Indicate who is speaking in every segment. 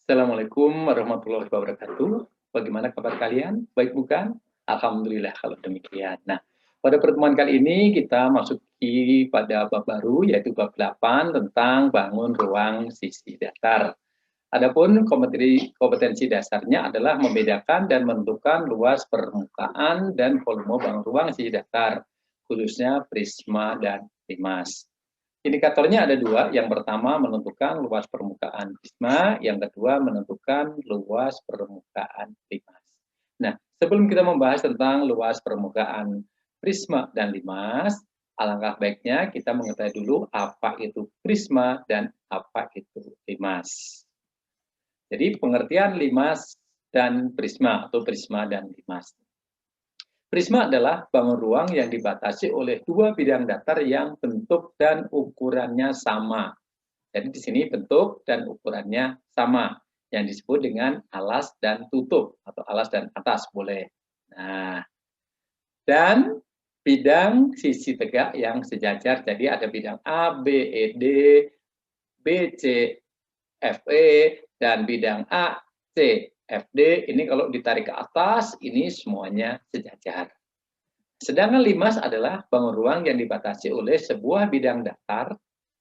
Speaker 1: Assalamualaikum warahmatullahi wabarakatuh. Bagaimana kabar kalian? Baik bukan? Alhamdulillah kalau demikian. Nah, pada pertemuan kali ini kita masuki pada bab baru yaitu bab 8 tentang bangun ruang sisi datar. Adapun kompetensi dasarnya adalah membedakan dan menentukan luas permukaan dan volume bangun ruang sisi datar, khususnya prisma dan limas. Indikatornya ada dua, yang pertama menentukan luas permukaan prisma, yang kedua menentukan luas permukaan limas. Nah, sebelum kita membahas tentang luas permukaan prisma dan limas, alangkah baiknya kita mengetahui dulu apa itu prisma dan apa itu limas. Jadi pengertian limas dan prisma atau prisma dan limas. Prisma adalah bangun ruang yang dibatasi oleh dua bidang datar yang bentuk dan ukurannya sama. Jadi di sini bentuk dan ukurannya sama, yang disebut dengan alas dan tutup atau alas dan atas boleh. Nah, dan bidang sisi tegak yang sejajar. Jadi ada bidang A, B, E, D, B, C, F, E, dan bidang A, C, F, D. Ini kalau ditarik ke atas, ini semuanya sejajar. Sedangkan limas adalah bangun ruang yang dibatasi oleh sebuah bidang datar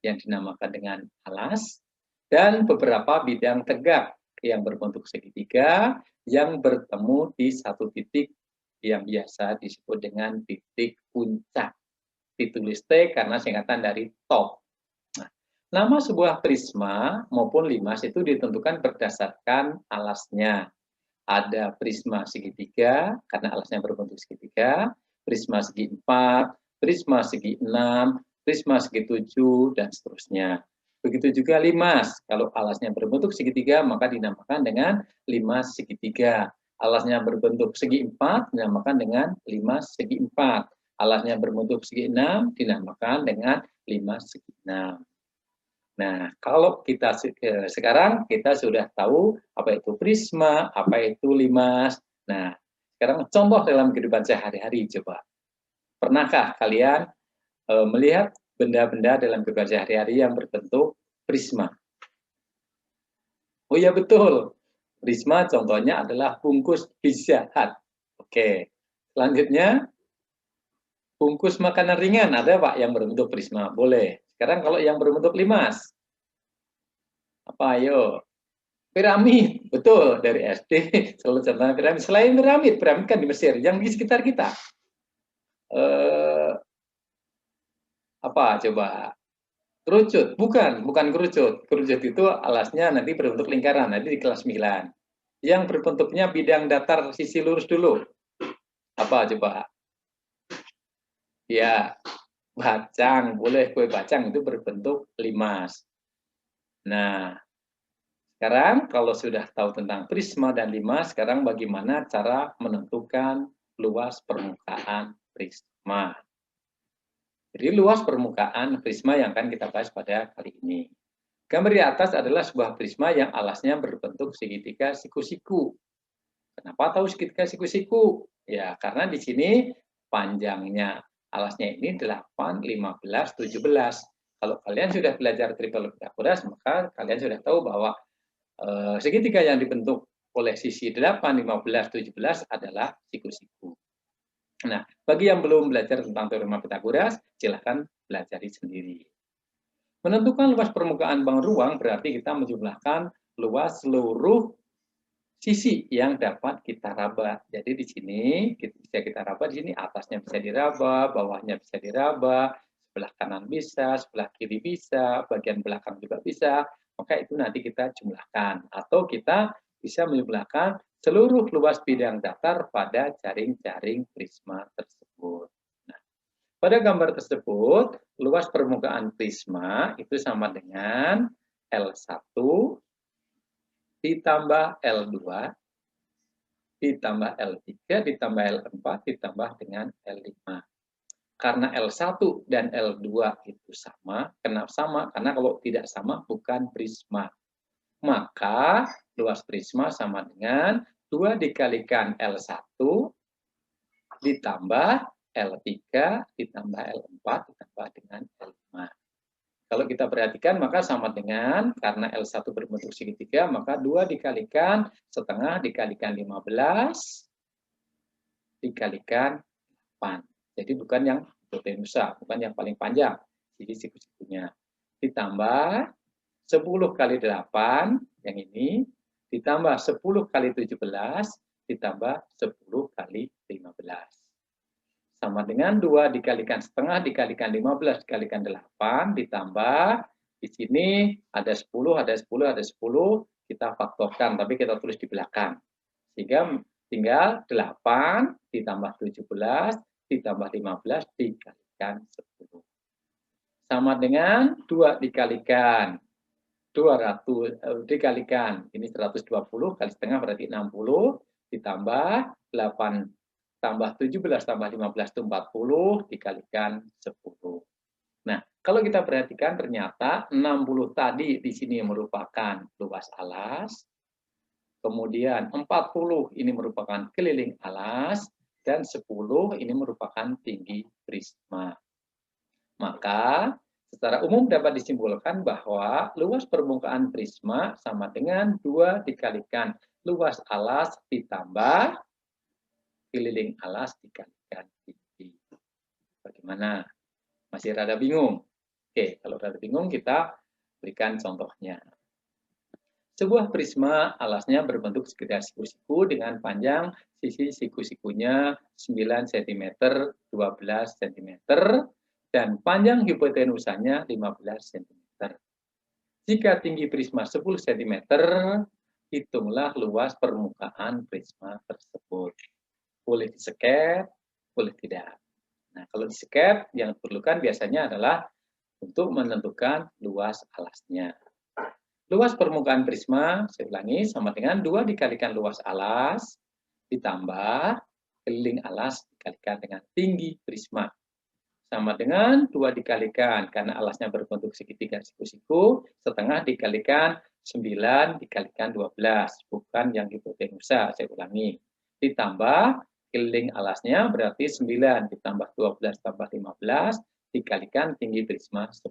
Speaker 1: yang dinamakan dengan alas dan beberapa bidang tegak yang berbentuk segitiga yang bertemu di satu titik yang biasa disebut dengan titik puncak. Ditulis T karena singkatan dari top. Nah, nama sebuah prisma maupun limas itu ditentukan berdasarkan alasnya. Ada prisma segitiga karena alasnya berbentuk segitiga, prisma segi 4, prisma segi 6, prisma segi 7, dan seterusnya. Begitu juga limas. Kalau alasnya berbentuk segitiga, maka dinamakan dengan limas segitiga. Alasnya berbentuk segi 4, dinamakan dengan limas segi 4. Alasnya berbentuk segi 6, dinamakan dengan limas segi 6. Nah, kalau kita sekarang kita sudah tahu apa itu prisma, apa itu limas. Nah, sekarang contoh dalam kehidupan sehari-hari coba. Pernahkah kalian melihat benda-benda dalam kehidupan sehari-hari yang berbentuk prisma? Oh iya betul. Prisma contohnya adalah bungkus Pizza Hut. Oke. Selanjutnya bungkus makanan ringan ada Pak yang berbentuk prisma? Boleh. Sekarang kalau yang berbentuk limas. Apa ayo? Piramid, betul, dari SD selalu contohnya piramid. Selain piramid, piramid kan di Mesir, yang di sekitar kita. Apa coba? Kerucut, bukan kerucut. Kerucut itu alasnya nanti berbentuk lingkaran, nanti di kelas 9. Yang berbentuknya bidang datar sisi lurus dulu. Apa coba? Ya, bacang, boleh kue bacang itu berbentuk limas. Nah, sekarang kalau sudah tahu tentang prisma dan limas, sekarang bagaimana cara menentukan luas permukaan prisma. Jadi luas permukaan prisma yang akan kita bahas pada kali ini. Gambar di atas adalah sebuah prisma yang alasnya berbentuk segitiga siku-siku. Kenapa tahu segitiga siku-siku? Ya, karena di sini panjangnya alasnya ini 8, 15, 17. Kalau kalian sudah belajar triple Pythagoras, maka kalian sudah tahu bahwa segitiga yang dibentuk oleh sisi 8, 15, 17 adalah siku-siku. Nah, bagi yang belum belajar tentang teorema Pythagoras, silahkan pelajari sendiri. Menentukan luas permukaan bangun ruang berarti kita menjumlahkan luas seluruh sisi yang dapat kita raba. Jadi di sini bisa kita raba, di sini atasnya bisa diraba, bawahnya bisa diraba, sebelah kanan bisa, sebelah kiri bisa, bagian belakang juga bisa. Maka itu nanti kita jumlahkan atau kita bisa menjumlahkan seluruh luas bidang datar pada jaring-jaring prisma tersebut. Nah, pada gambar tersebut, luas permukaan prisma itu sama dengan L1 ditambah L2 ditambah L3 ditambah L4 ditambah dengan L5. Karena L1 dan L2 itu sama, kenapa sama? Karena kalau tidak sama bukan prisma. Maka luas prisma sama dengan 2 dikalikan L1 ditambah L3 ditambah L4 ditambah dengan L5. Kalau kita perhatikan maka sama dengan karena L1 berbentuk segitiga, maka 2 dikalikan setengah dikalikan 15 dikalikan 8. Jadi bukan yang hipotenusa, bukan yang paling panjang. Jadi siku-sikunya. Ditambah 10 kali 8, yang ini, ditambah 10 kali 17, ditambah 10 kali 15. Sama dengan 2 dikalikan setengah dikalikan 15 dikalikan 8 ditambah di sini ada 10, ada 10, ada 10, kita faktorkan tapi kita tulis di belakang. Sehingga tinggal 8 ditambah 17 ditambah 15 dikalikan 10. Sama dengan 2 dikalikan 200 dikalikan ini 120 kali setengah berarti 60 ditambah 8 tambah 17 tambah 15 itu 40 dikalikan 10. Nah, kalau kita perhatikan ternyata 60 tadi di sini merupakan luas alas, kemudian 40 ini merupakan keliling alas, dan 10 ini merupakan tinggi prisma. Maka secara umum dapat disimpulkan bahwa luas permukaan prisma sama dengan 2 dikalikan luas alas ditambah keliling alas dikalikan tinggi. Bagaimana? Masih rada bingung? Oke, kalau rada bingung kita berikan contohnya. Sebuah prisma alasnya berbentuk segitiga siku-siku dengan panjang sisi siku-sikunya 9 cm, 12 cm, dan panjang hipotenusanya 15 cm. Jika tinggi prisma 10 cm, hitunglah luas permukaan prisma tersebut. Boleh di-skep, boleh tidak. Nah, kalau di-skep, yang diperlukan biasanya adalah untuk menentukan luas alasnya. Luas permukaan prisma, saya ulangi, sama dengan 2 dikalikan luas alas, ditambah keliling alas dikalikan dengan tinggi prisma. Sama dengan 2 dikalikan, karena alasnya berbentuk segitiga siku-siku, setengah dikalikan 9 dikalikan 12, bukan yang hipotenusa, saya ulangi. Ditambah keliling alasnya berarti 9 ditambah 12 tambah 15 dikalikan tinggi prisma 10.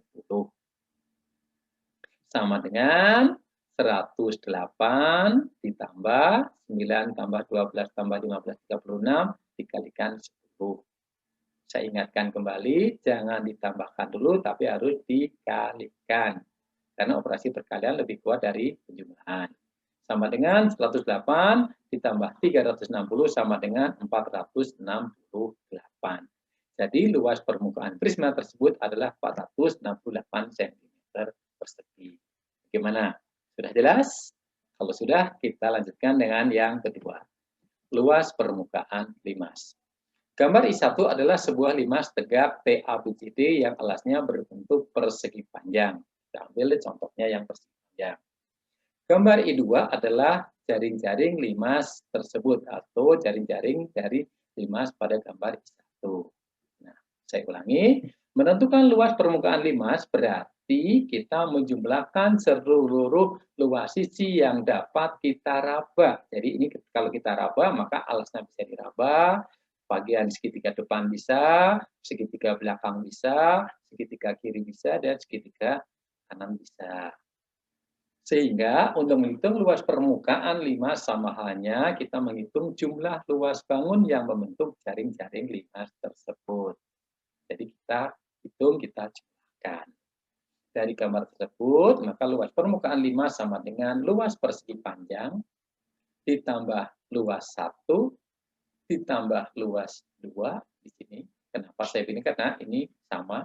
Speaker 1: Sama dengan 108 ditambah 9 tambah 12 tambah 15 36 dikalikan 10. Saya ingatkan kembali, jangan ditambahkan dulu tapi harus dikalikan. Karena operasi perkalian lebih kuat dari penjumlahan. Sama dengan 108 ditambah 360 sama dengan 468. Jadi luas permukaan prisma tersebut adalah 468 cm persegi. Bagaimana? Sudah jelas? Kalau sudah, kita lanjutkan dengan yang kedua. Luas permukaan limas. Gambar I1 adalah sebuah limas tegak TABCD yang alasnya berbentuk persegi panjang. Kita ambil contohnya yang persegi panjang. Gambar I2 adalah jaring-jaring limas tersebut atau jaring-jaring dari limas pada gambar I1. Nah, saya ulangi, menentukan luas permukaan limas berarti kita menjumlahkan seluruh luas sisi yang dapat kita raba. Jadi ini kalau kita raba maka alasnya bisa diraba, bagian segitiga depan bisa, segitiga belakang bisa, segitiga kiri bisa, dan segitiga kanan bisa. Sehingga untuk menghitung luas permukaan limas sama halnya kita menghitung jumlah luas bangun yang membentuk jaring-jaring limas tersebut. Jadi kita hitung, kita jumlahkan. Dari gambar tersebut, maka luas permukaan limas sama dengan luas persegi panjang ditambah luas 1 ditambah luas 2 di sini. Kenapa saya pilih? Karena ini sama.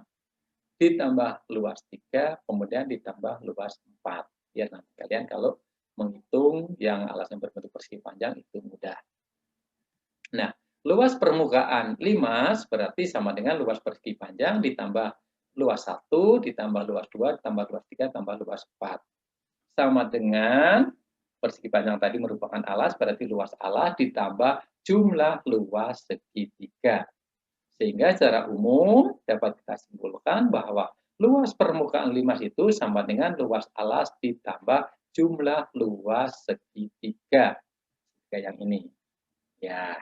Speaker 1: Ditambah luas 3, kemudian ditambah luas 4. Ya, nanti kalian kalau menghitung yang alasnya berbentuk persegi panjang itu mudah. Nah, luas permukaan limas berarti sama dengan luas persegi panjang ditambah luas 1, ditambah luas 2, ditambah luas 3, tambah luas 4. Sama dengan persegi panjang tadi merupakan alas, berarti luas alas ditambah jumlah luas segitiga. Sehingga secara umum dapat kita simpulkan bahwa luas permukaan limas itu sama dengan luas alas ditambah jumlah luas segitiga. Kayak yang ini. Ya,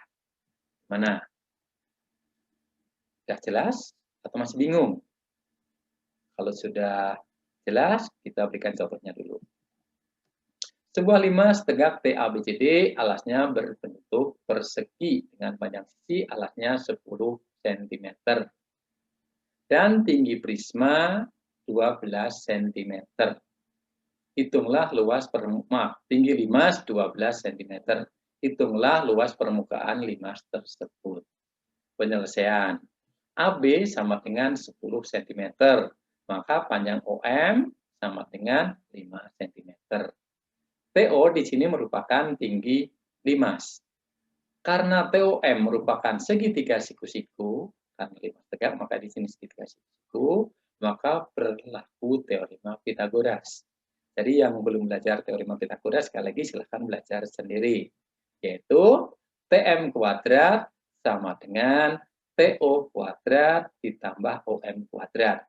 Speaker 1: mana? Sudah jelas atau masih bingung? Kalau sudah Jelas? Kita berikan contohnya dulu. Sebuah limas tegak TABCD alasnya berbentuk persegi dengan panjang sisi alasnya 10 cm dan tinggi prisma 12 cm. Hitunglah luas tinggi limas 12 cm. Hitunglah luas permukaan limas tersebut. Penyelesaian. AB sama dengan 10 cm, maka panjang OM sama dengan 5 cm. TO di sini merupakan tinggi limas. Karena TOM merupakan segitiga siku-siku, karena limas tegak, maka di sini segitiga siku-siku, maka berlaku teorema Pitagoras. Jadi yang belum belajar teorema Pitagoras, sekali lagi silahkan belajar sendiri. Yaitu TM kuadrat sama dengan TO kuadrat ditambah OM kuadrat.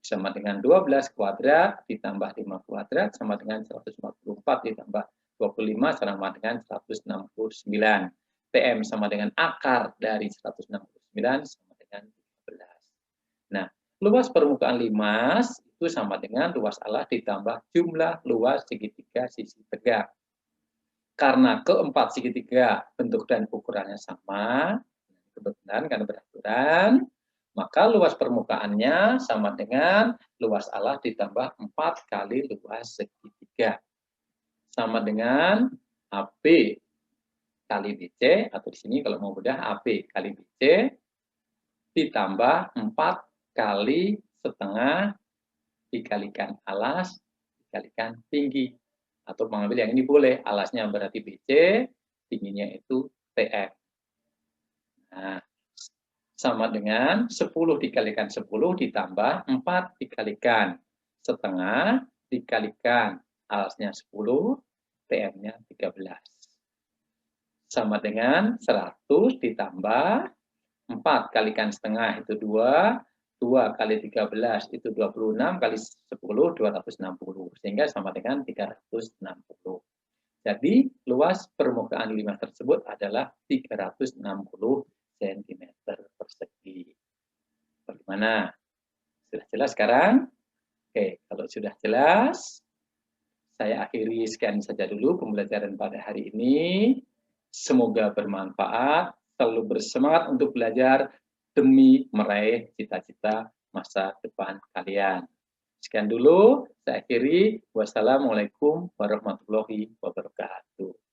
Speaker 1: Sama dengan 12 kuadrat ditambah 5 kuadrat sama dengan 144 ditambah 25 sama dengan 169. TM sama dengan akar dari 169 sama dengan 13. Nah, luas permukaan limas itu sama dengan luas alas ditambah jumlah luas segitiga sisi tegak. Karena keempat segitiga bentuk dan ukurannya sama, kebetulan karena beraturan, maka luas permukaannya sama dengan luas alas ditambah 4 kali luas segitiga. Sama dengan AB kali BC, atau di sini kalau mau mudah AB kali BC, ditambah 4 kali setengah dikalikan alas, dikalikan tinggi. Atau mengambil yang ini boleh, alasnya berarti BC, tingginya itu TF. Nah, sama dengan 10 dikalikan 10 ditambah 4 dikalikan setengah dikalikan alasnya 10, TM-nya 13. Sama dengan 100 ditambah 4 kalikan setengah itu 2, 2 kali 13 itu 26 kali 10, 260. Sehingga sama dengan 360. Jadi luas permukaan limas tersebut adalah 360 cm persegi. Bagaimana? Sudah jelas sekarang? Oke, kalau sudah jelas, saya akhiri sekian saja dulu pembelajaran pada hari ini. Semoga bermanfaat, selalu bersemangat untuk belajar demi meraih cita-cita masa depan kalian. Sekian dulu, saya akhiri. Wassalamualaikum warahmatullahi wabarakatuh.